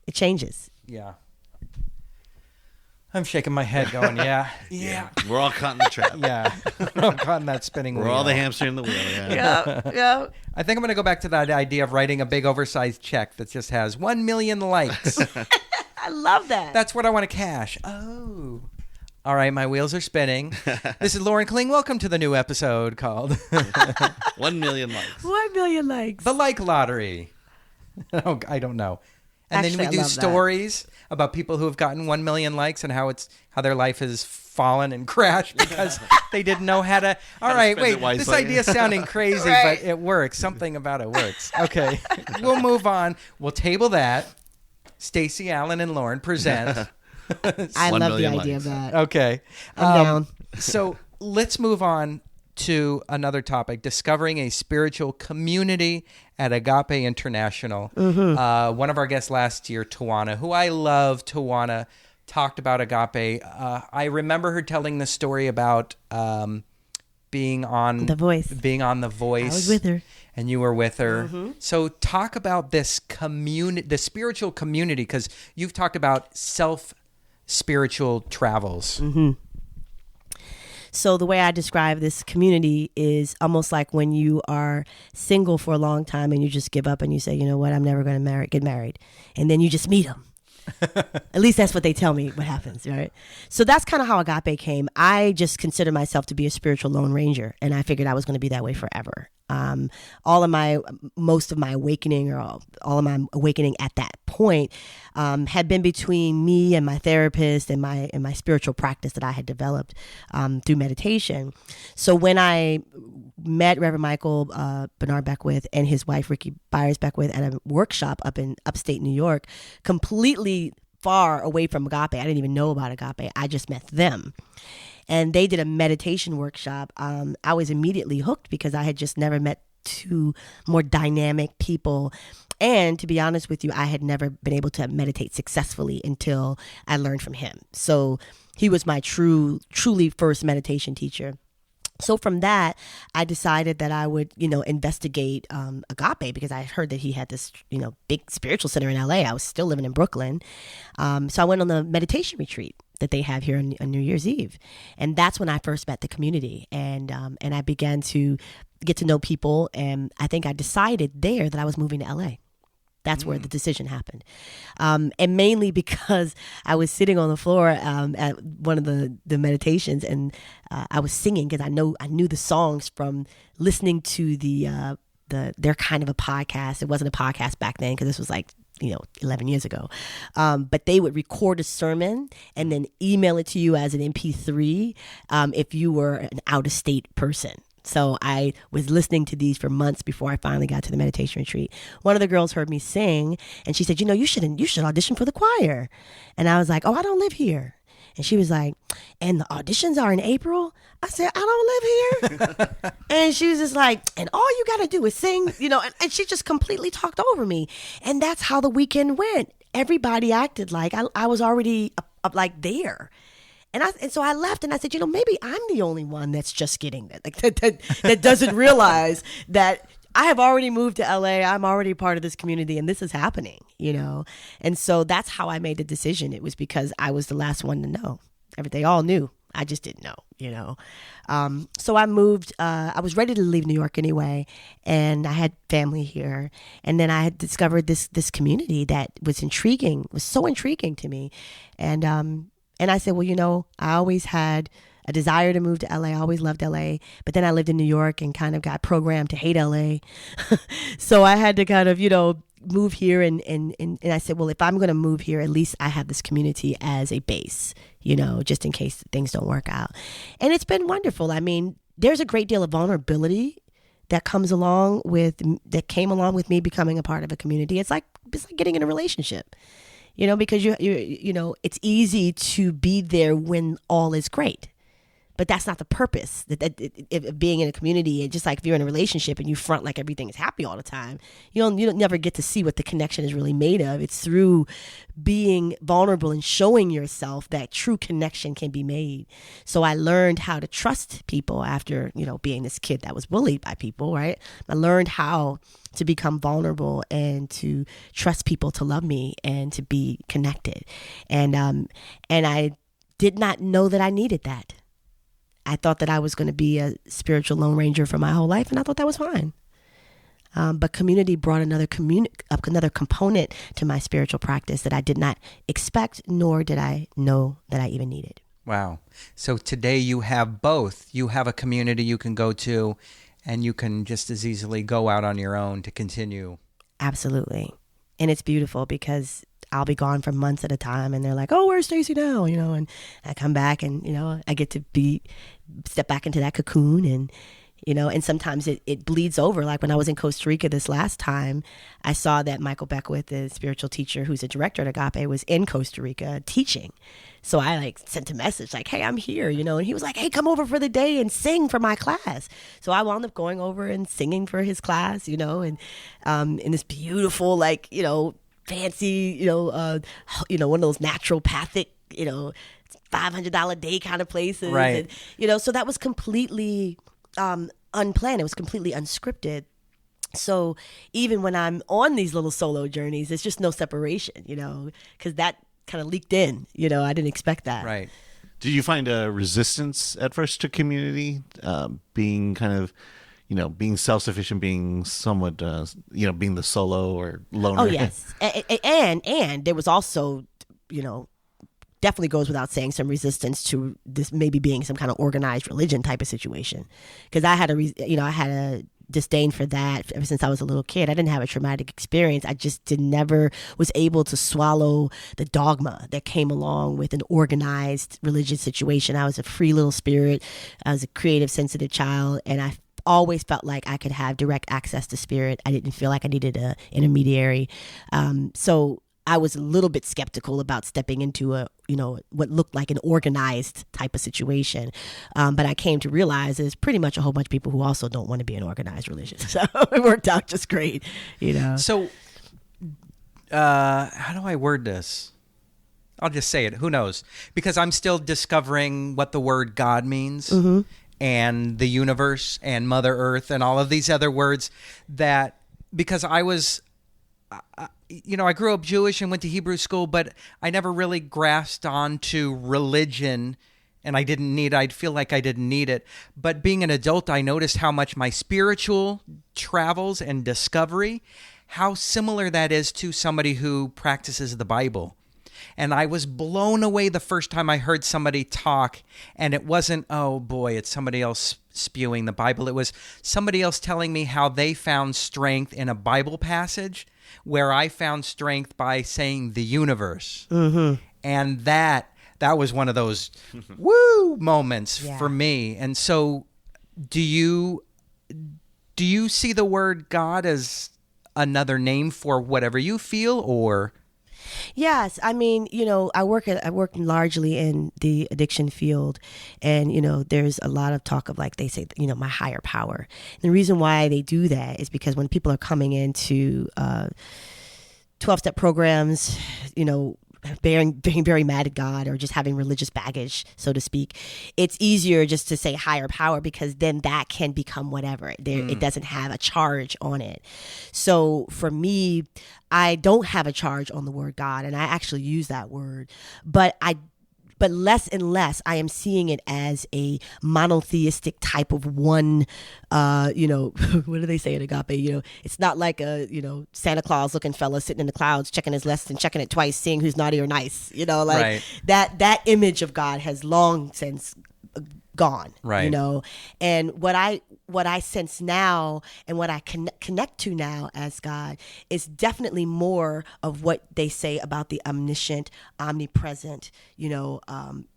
it changes. Yeah. I'm shaking my head going, yeah. We're all caught in the trap. Yeah. We're all caught in that spinning wheel. We're all the hamster in the wheel. Yeah. I think I'm going to go back to that idea of writing a big oversized check that just has 1 million likes. I love that. That's what I want to cash. Oh. All right, my wheels are spinning. This is Lauren Kling. Welcome to the new episode called 1 million likes. 1 million likes. The Like Lottery. Oh, I don't know. And Actually, then we do stories about people who have gotten 1 million likes and how their life has fallen and crashed because they didn't know how to. All right, wait. This idea is sounding crazy, but it works. Something about it works. Okay, we'll move on. We'll table that. Stacie, Alan, and Lauren present. I love the idea of that. Okay, I'm down. So let's move on to another topic: discovering a spiritual community at Agape International. Mm-hmm. One of our guests last year, Tawana, who I love, Tawana, talked about Agape. I remember her telling the story about being on The Voice. I was with her. And you were with her. Mm-hmm. So talk about this community, the spiritual community, because you've talked about spiritual travels. Mm-hmm. So the way I describe this community is almost like when you are single for a long time and you just give up and you say, you know what, I'm never going to get married. And then you just meet them. At least that's what they tell me what happens, right? So that's kind of how Agape came. I just consider myself to be a spiritual Lone Ranger, and I figured I was going to be that way forever. Most of my awakening, or all of my awakening at that point, had been between me and my therapist and my spiritual practice that I had developed through meditation. So when I met Reverend Michael Bernard Beckwith and his wife Ricky Byers Beckwith at a workshop up in upstate New York, completely far away from Agape. I didn't even know about Agape. I just met them. And they did a meditation workshop. I was immediately hooked because I had just never met two more dynamic people. And to be honest with you, I had never been able to meditate successfully until I learned from him. So he was my truly first meditation teacher. So from that, I decided that I would, investigate Agape, because I heard that he had this, big spiritual center in LA. I was still living in Brooklyn. So I went on the meditation retreat that they have here on New Year's Eve. And that's when I first met the community. And I began to get to know people. And I think I decided there that I was moving to LA. That's where the decision happened. And mainly because I was sitting on the floor at one of the meditations, and I was singing because I knew the songs from listening to their kind of a podcast. It wasn't a podcast back then because this was 11 years ago. But they would record a sermon and then email it to you as an MP3 if you were an out-of-state person. So I was listening to these for months before I finally got to the meditation retreat. One of the girls heard me sing, and she said, you should audition for the choir. And I was like, oh, I don't live here. And she was like, and the auditions are in April? I said, I don't live here. And she was just like, and all you got to do is sing, and she just completely talked over me. And that's how the weekend went. Everybody acted like I was already like there. And so I left and I said, maybe I'm the only one that's just getting that, like that doesn't realize that I have already moved to LA. I'm already part of this community and this is happening, And so that's how I made the decision. It was because I was the last one to know. They all knew. I just didn't know, So I moved. I was ready to leave New York anyway, and I had family here. And then I had discovered this community that was so intriguing to me. And I said, well, I always had a desire to move to LA. I always loved LA. But then I lived in New York and kind of got programmed to hate LA. So I had to kind of, move here. And I said, well, if I'm going to move here, at least I have this community as a base, just in case things don't work out. And it's been wonderful. I mean, there's a great deal of vulnerability that came along with me becoming a part of a community. It's like getting in a relationship. Because you it's easy to be there when all is great. But that's not the purpose of being in a community. And just like if you're in a relationship and you front like everything is happy all the time, you don't never get to see what the connection is really made of. It's through being vulnerable and showing yourself that true connection can be made. So I learned how to trust people after, being this kid that was bullied by people, right? I learned how to become vulnerable and to trust people to love me and to be connected. And I did not know that I needed that. I thought that I was going to be a spiritual Lone Ranger for my whole life, and I thought that was fine. But community brought another component to my spiritual practice that I did not expect, nor did I know that I even needed. Wow. So today you have both. You have a community you can go to, and you can just as easily go out on your own to continue. Absolutely. And it's beautiful because I'll be gone for months at a time and they're like, oh, where's Stacie now? And I come back and, I get to step back into that cocoon and sometimes it bleeds over. Like when I was in Costa Rica this last time, I saw that Michael Beckwith, the spiritual teacher who's a director at Agape, was in Costa Rica teaching. So I sent a message like, hey, I'm here, and he was like, hey, come over for the day and sing for my class. So I wound up going over and singing for his class, and in this beautiful, fancy, one of those naturopathic, $500 a day kind of places. Right. And, so that was completely unplanned. It was completely unscripted. So even when I'm on these little solo journeys, there's just no separation, because that kind of leaked in, I didn't expect that. Right. Did you find a resistance at first to community, being kind of, being self-sufficient, being somewhat, being the solo or loner? Oh, yes. And there was also, definitely goes without saying, some resistance to this maybe being some kind of organized religion type of situation. Because I had a disdain for that ever since I was a little kid. I didn't have a traumatic experience. I just never was able to swallow the dogma that came along with an organized religious situation. I was a free little spirit. I was a creative, sensitive child, and I always felt like I could have direct access to spirit. I didn't feel like I needed an intermediary. So I was a little bit skeptical about stepping into what looked like an organized type of situation. But I came to realize there's pretty much a whole bunch of people who also don't want to be an organized religion. So it worked out just great, So how do I word this? I'll just say it. Who knows? Because I'm still discovering what the word God means. Mm-hmm. And the universe and Mother Earth and all of these other words that, because I was, I grew up Jewish and went to Hebrew school, but I never really grasped onto religion, and I'd feel like I didn't need it. But being an adult, I noticed how much my spiritual travels and discovery, how similar that is to somebody who practices the Bible. And I was blown away the first time I heard somebody talk, and it wasn't, oh boy, it's somebody else spewing the Bible. It was somebody else telling me how they found strength in a Bible passage where I found strength by saying the universe. Mm-hmm. And that was one of those woo moments for me. And so do you see the word God as another name for whatever you feel, or... Yes, I mean, I work largely in the addiction field, and there's a lot of talk of, like they say, my higher power. And the reason why they do that is because when people are coming into 12-step programs, being very mad at God or just having religious baggage, so to speak, it's easier just to say higher power, because then that can become whatever. It doesn't have a charge on it. So for me, I don't have a charge on the word God, and I actually use that word, but less and less I am seeing it as a monotheistic type of one, what do they say in agape? It's not like a, Santa Claus looking fella sitting in the clouds, checking his lesson, checking it twice, seeing who's naughty or nice, Right. that image of God has long since gone, right. And what I sense now and what I connect to now as God is definitely more of what they say about the omniscient, omnipresent,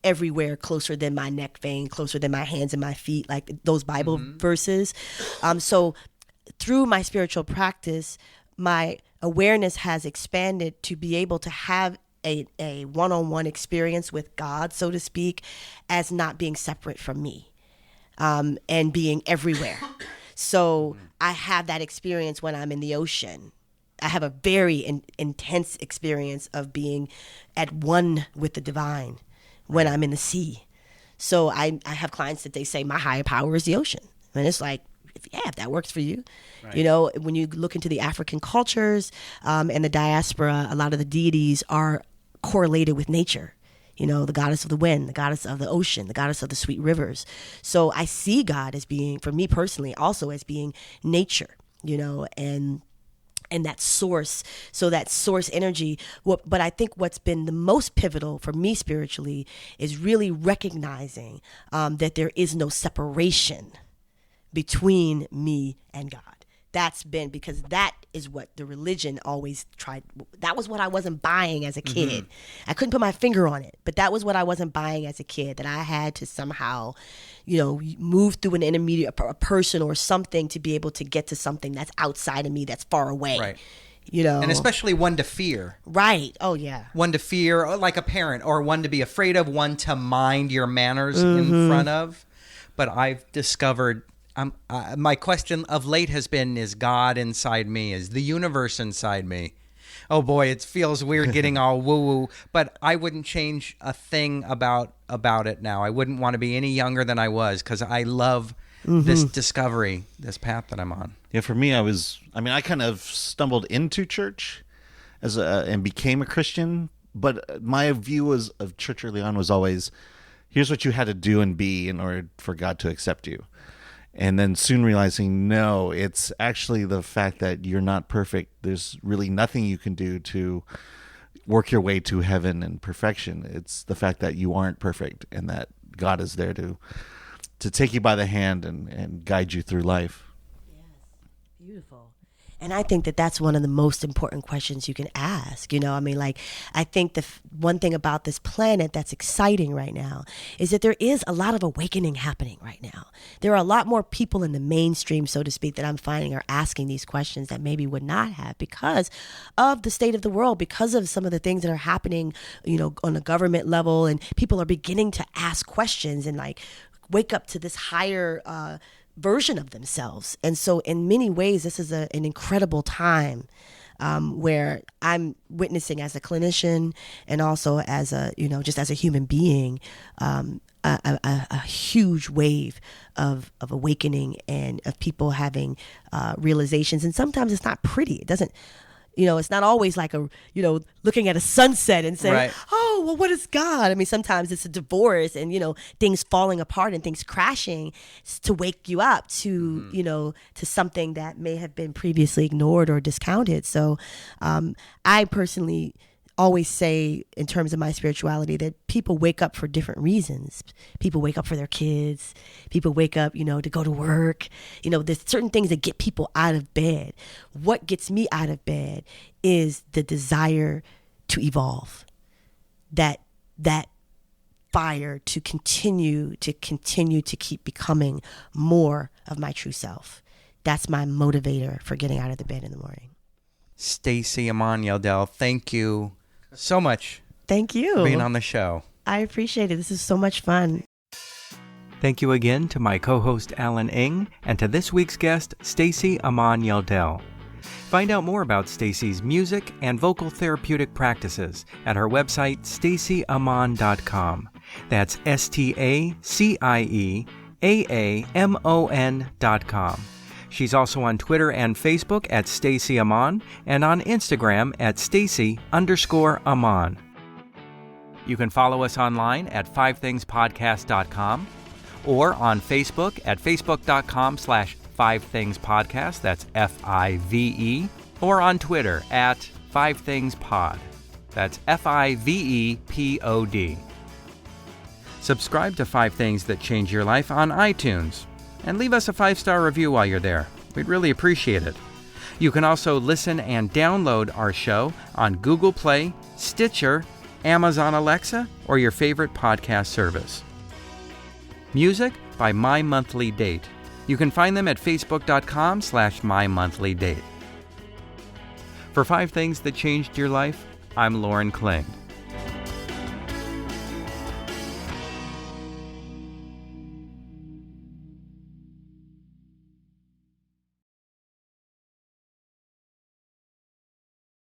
everywhere, closer than my neck vein, closer than my hands and my feet, like those Bible verses. So through my spiritual practice, my awareness has expanded to be able to have a one-on-one experience with God, so to speak, as not being separate from me, and being everywhere. So I have that experience when I'm in the ocean. I have a very intense experience of being at one with the divine when I'm in the sea. So I have clients that they say my higher power is the ocean. And it's like, if that works for you. Right. When you look into the African cultures and the diaspora, a lot of the deities are correlated with nature. The goddess of the wind, the goddess of the ocean, the goddess of the sweet rivers. So I see God as being, for me personally, also as being nature, and that source. So that source energy. But I think what's been the most pivotal for me spiritually is really recognizing that there is no separation between me and God. That's been, because that is what the religion always tried. That was what I wasn't buying as a kid. I couldn't put my finger on it, but that was what I wasn't buying as a kid, that I had to somehow, move through an intermediate, a person or something to be able to get to something that's outside of me, that's far away. Right. And especially one to fear. Right. Oh, yeah. One to fear, like a parent, or one to be afraid of, one to mind your manners in front of. But I've discovered... my question of late has been, is God inside me? Is the universe inside me? Oh boy, it feels weird getting all woo-woo, but I wouldn't change a thing about it now. I wouldn't want to be any younger than I was, because I love this discovery, this path that I'm on. Yeah, for me, I kind of stumbled into church and became a Christian, but my view of church early on was always, here's what you had to do and be in order for God to accept you. And then soon realizing, no, it's actually the fact that you're not perfect. There's really nothing you can do to work your way to heaven and perfection. It's the fact that you aren't perfect, and that God is there to take you by the hand and guide you through life. Yes, beautiful. And I think that that's one of the most important questions you can ask. I think the one thing about this planet that's exciting right now is that there is a lot of awakening happening right now. There are a lot more people in the mainstream, so to speak, that I'm finding are asking these questions that maybe would not have, because of the state of the world, because of some of the things that are happening, on a government level, and people are beginning to ask questions and wake up to this higher version of themselves. And so in many ways, this is an incredible time where I'm witnessing, as a clinician and also as a, just as a human being, a huge wave of awakening and of people having realizations. And sometimes it's not pretty. It doesn't, it's not always like looking at a sunset and saying, right. Oh, well, what is God? I mean, sometimes it's a divorce and, things falling apart and things crashing to wake you up to, to something that may have been previously ignored or discounted. So I personally always say, in terms of my spirituality, that people wake up for different reasons. People wake up for their kids. People wake up, to go to work. There's certain things that get people out of bed. What gets me out of bed is the desire to evolve. That fire to continue to keep becoming more of my true self. That's my motivator for getting out of the bed in the morning. Stacie, Aamon, Yeldell, thank you so much Thank you. for being on the show. I appreciate it. This is so much fun. Thank you again to my co-host Alan Ng and to this week's guest, Stacie Aamon Yeldell. Find out more about Stacie's music and vocal therapeutic practices at her website, stacieaamon.com. That's STACIEAAMON.com. She's also on Twitter and Facebook at Stacie Aamon and on Instagram at Stacie_Aamon. You can follow us online at fivethingspodcast.com or on Facebook at facebook.com/fivethingspodcast, that's FIVE, or on Twitter at fivethingspod, that's FIVEPOD. Subscribe to 5 Things That Change Your Life on iTunes and leave us a 5-star review while you're there. We'd really appreciate it. You can also listen and download our show on Google Play, Stitcher, Amazon Alexa, or your favorite podcast service. Music by My Monthly Date. You can find them at facebook.com/mymonthly date. For 5 Things That Changed Your Life, I'm Lauren Kling.